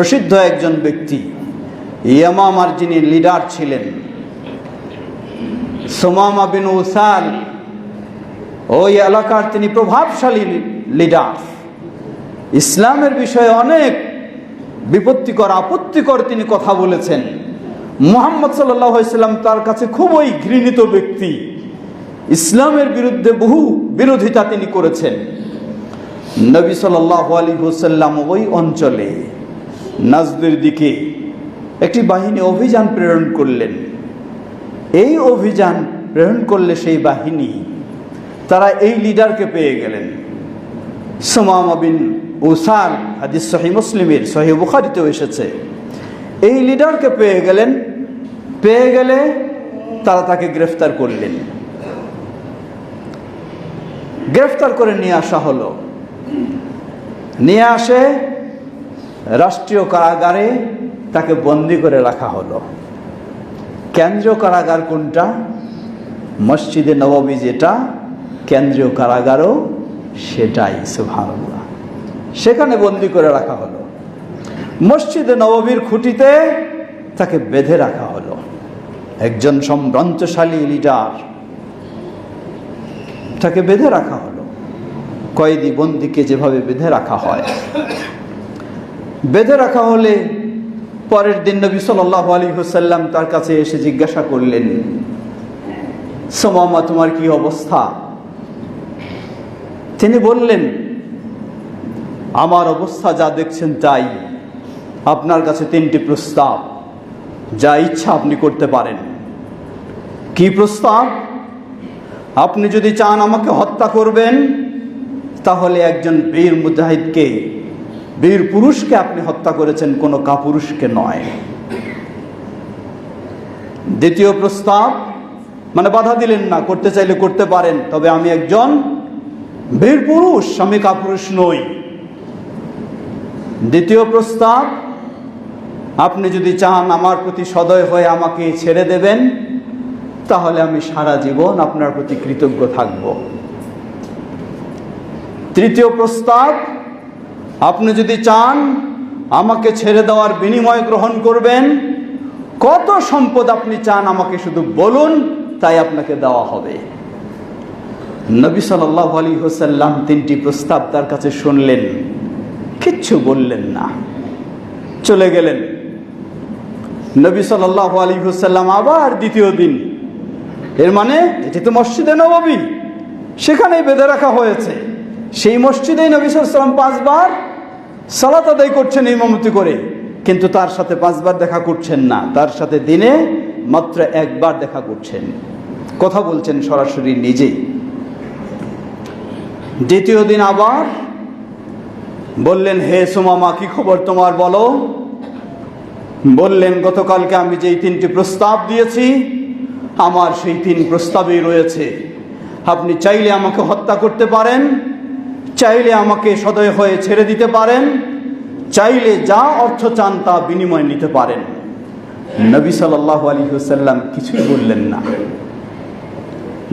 প্রসিদ্ধ একজন ব্যক্তি, ইয়ামামার যিনি লিডার ছিলেন সুমামা বিন উসাল, ওই এলাকার তিনি প্রভাবশালী লিডার। ইসলামের বিষয়ে অনেক বিপত্তিকর আপত্তিকর তিনি কথা বলেছেন। মুহাম্মদ সাল্লাল্লাহু আলাইহি ওয়াসাল্লাম তার কাছে খুবই ঘৃণিত ব্যক্তি। ইসলামের বিরুদ্ধে বহু বিরোধিতা তিনি করেছেন। নবী সাল্লাল্লাহু আলাইহি ওয়াসাল্লাম ওই অঞ্চলে নাজদের দিকে একটি বাহিনী অভিযান প্রেরণ করলেন। এই অভিযান প্রেরণ করলে সেই বাহিনী তারা এই লিডারকে পেয়ে গেলেন, সুমামা বিন উসাল। হাদিস সহিহ মুসলিমের, সহিহ বুখারীতেও এসেছে। এই লিডারকে পেয়ে গেলেন। পেয়ে গেলে তারা তাকে গ্রেফতার করলেন। গ্রেফতার করে নিয়ে আসা হলো। নিয়ে আসে রাষ্ট্রীয় কারাগারে তাকে বন্দী করে রাখা হলো। কেন্দ্রীয় কারাগার কোনটা? মসজিদে নববী যেটা কেন্দ্রীয় কারাগারও সেটাই। সুবহানাল্লাহ। সেখানে বন্দী করে রাখা হলো। মসজিদে নববীর খুঁটিতে তাকে বেঁধে রাখা হলো। একজন সম্ভ্রান্তশালী লিডার, তাকে বেঁধে রাখা হলো। কয়েদি বন্দীকে যেভাবে বেঁধে রাখা হয়, বেঁধে রাখা হলে পরের দিন নবী সাল্লাল্লাহু আলাইহি ওয়াসাল্লাম তার কাছে এসে জিজ্ঞাসা করলেন, সুমামা, তোমার কি অবস্থা? তিনি বললেন, আমার অবস্থা যা দেখছেন তাই। আপনার কাছে 3টি প্রস্তাব, যা ইচ্ছা আপনি করতে পারেন। কি প্রস্তাব? আপনি যদি চান আমাকে হত্যা করবেন, তাহলে একজন বীর মুজাহিদকে, বীর পুরুষকে আপনি হত্যা করেছেন, কোনো কাপুরুষকে নয়। দ্বিতীয় প্রস্তাব, মানে বাধা দিলেন না, করতে চাইলে করতে পারেন, তবে আমি একজন বীর পুরুষ, আমি কাপুরুষ নই। দ্বিতীয় প্রস্তাব, আপনি যদি চান আমার প্রতি সদয় হয়ে আমাকে ছেড়ে দেবেন, তাহলে আমি সারা জীবন আপনার প্রতি কৃতজ্ঞ থাকব। তৃতীয় প্রস্তাব, আপনি যদি চান আমাকে ছেড়ে দেওয়ার বিনিময় গ্রহণ করবেন, কত সম্পদ আপনি চান আমাকে শুধু বলুন, তাই আপনাকে দেওয়া হবে। নবী সাল্লাল্লাহু আলাইহি ওয়াসাল্লাম 3টি প্রস্তাব তার কাছে শুনলেন, কিচ্ছু বললেন না, চলে গেলেন। নবী সাল্লাল্লাহু আলাইহি ওয়াসাল্লাম আবার দ্বিতীয় দিন, এর মানে এটি তো মসজিদে নববী, সেখানেই বেঁধে রাখা হয়েছে। সেই মসজিদেই নবী সাল্লাল্লাহু আলাইহি ওয়াসাল্লাম 5 বার সালাত আদায় করছেন ইমামতি করে, কিন্তু তার সাথে 5 বার দেখা করছেন না, তার সাথে দিনে মাত্র 1 বার দেখা করছেন, কথা বলছেন সরাসরি নিজেই। দ্বিতীয় দিন আবার বললেন, হে সুমামা, কি খবর তোমার, বলো। বললেন, গতকালকে আমি যেই 3টি প্রস্তাব দিয়েছি, আমার সেই 3 প্রস্তাবেই রয়েছে। আপনি চাইলে আমাকে হত্যা করতে পারেন, চাইলে আমাকে সদয় হয়ে ছেড়ে দিতে পারেন, চাইলে যা অর্থ চান তা বিনিময় নিতে পারেন। নবী সাল্লাল্লাহু আলাইহি ওয়াসাল্লাম কিছুই বললেন না।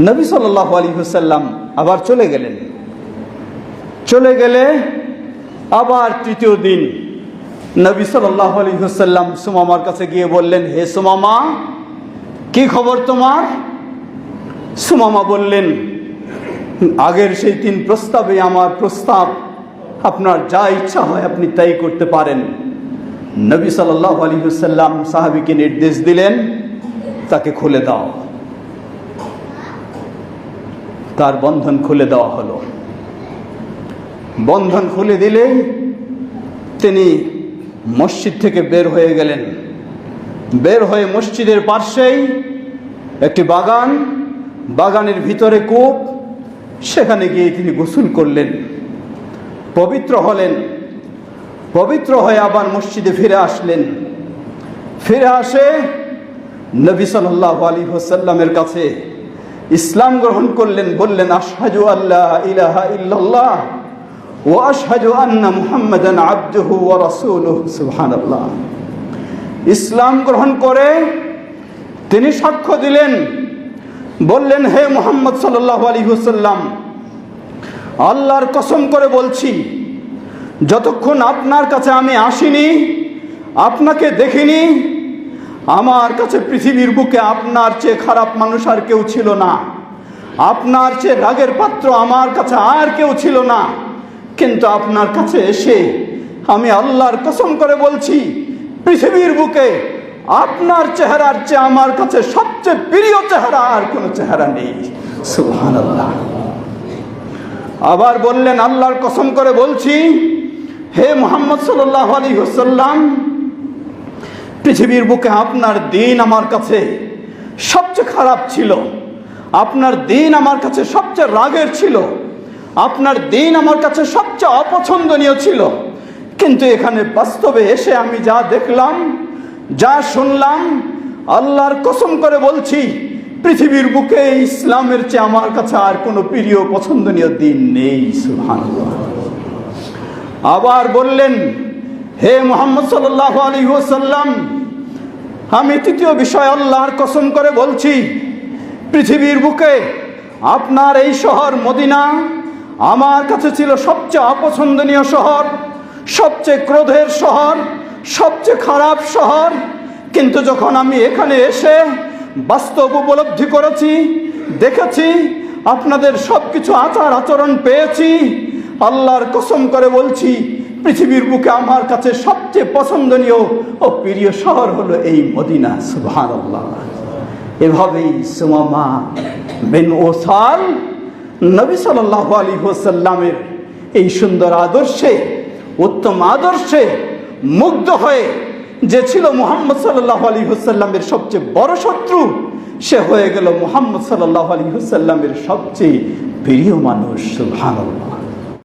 নবী সাল্লাল্লাহু আলাইহি ওয়াসাল্লাম আবার চলে গেলেন। চলে গেলে আবার তৃতীয় দিন নবী সাল্লাল্লাহু আলাইহি ওয়াসাল্লাম সুমামার কাছে গিয়ে বললেন, হে সুমামা, কি খবর তোমার? সুমামা বললেন, আগের সেই 3 প্রস্তাবে আমার প্রস্তাব, আপনার যা ইচ্ছা হয় আপনি তাই করতে পারেন। নবী সাল্লাল্লাহু আলাইহি ওয়াসাল্লাম সাহাবীকে নির্দেশ দিলেন, তাকে খুলে দাও। তার বন্ধন খুলে দেওয়া হলো। বন্ধন খুলে দিলে তিনি মসজিদ থেকে বের হয়ে গেলেন। বের হয়ে মসজিদের পাশেই একটি বাগান, বাগানের ভিতরে কূপ, সেখানে গিয়ে তিনি গোসল করলেন, পবিত্র হলেন। পবিত্র হয়ে আবার মসজিদে ফিরে আসলেন। ফিরে আসে নবী সাল্লাল্লাহু আলাইহি ওয়াসাল্লামের কাছে ইসলাম গ্রহণ করলেন। বললেন, আশহাদু আল্লা ইলাহা ইল্লাল্লাহ ওয়া আশহাদু আন্না মুহাম্মাদান আবদুহু ওয়া রাসূলুহু। সুবহানাল্লাহ। ইসলাম গ্রহণ করে তিনি সাক্ষ্য দিলেন, বললেন, হে মুহাম্মদ সাল্লাল্লাহু আলাইহি ওয়াসাল্লাম, আল্লাহর কসম করে বলছি, যতক্ষণ আপনার কাছে আমি আসিনি আপনাকে দেখিনি। আমার কাছে পৃথিবীর বুকে আপনার চেয়ে খারাপ মানুষ আর কেউ ছিল না, আপনার চেয়ে রাগের পাত্র আমার কাছে আর কেউ ছিল না। কিন্তু আপনার কাছে এসে আমি আল্লাহর কসম করে বলছি, পৃথিবীর বুকে আপনার চেহারার চেয়ে আমার কাছে সবচেয়ে প্রিয় চেহারা আর কোনো চেহারা নেই। সুবহানাল্লাহ। আবার বললেন, আল্লাহর কসম করে বলছি, হে মুহাম্মদ সাল্লাল্লাহু আলাইহি ওয়াসাল্লাম, পৃথিবীর বুকে আপনার দিন আমার কাছে সবচেয়ে খারাপ ছিল, আপনার দিন আমার কাছে সবচেয়ে রাগের ছিল, আপনার দিন আমার কাছে সবচেয়ে অপছন্দনীয় ছিল। কিন্তু এখানে বাস্তবে এসে আমি যা দেখলাম, যা শুনলাম, আল্লাহর কসম করে বলছি, পৃথিবীর বুকে ইসলামের চেয়ে আমার কাছে আর কোনো প্রিয় পছন্দনীয় দিন নেই। সুবহানাল্লাহ। আবার বললেন, হে মুহাম্মদ সাল্লাল্লাহু আলাইহি ওয়াসাল্লাম, আমি তৃতীয় বিষয় আল্লাহর কসম করে বলছি, পৃথিবীর বুকে আপনার এই শহর মদিনা আমার কাছে ছিল সবচেয়ে অপছন্দনীয় শহর, সবচেয়ে ক্রোধের শহর, সবচেয়ে খারাপ শহর। কিন্তু যখন আমি এখানে এসে বাস্তব উপলব্ধি করেছি, দেখেছি, আপনাদের সবকিছু আচার আচরণ পেয়েছি, আল্লাহর কসম করে বলছি, পৃথিবীর বুকে আমার কাছে সবচেয়ে পছন্দনীয় ও প্রিয় শহর হলো এই মদিনা। সুবহানাল্লাহ। এভাবেই সুমামা বিন ওসাল নবী সাল্লাল্লাহু আলাইহি ওয়াসাল্লামের এই সুন্দর আদর্শে, উত্তম আদর্শে মুগ্ধ হয়ে, যে ছিল মুহাম্মদ সাল্লাল্লাহু আলাইহি ওয়াসাল্লামের সবচেয়ে বড় শত্রু, সে হয়ে গেল মুহাম্মদ সাল্লাল্লাহু আলাইহি ওয়াসাল্লামের সবচেয়ে প্রিয় মানুষ। সুবহানাল্লাহ।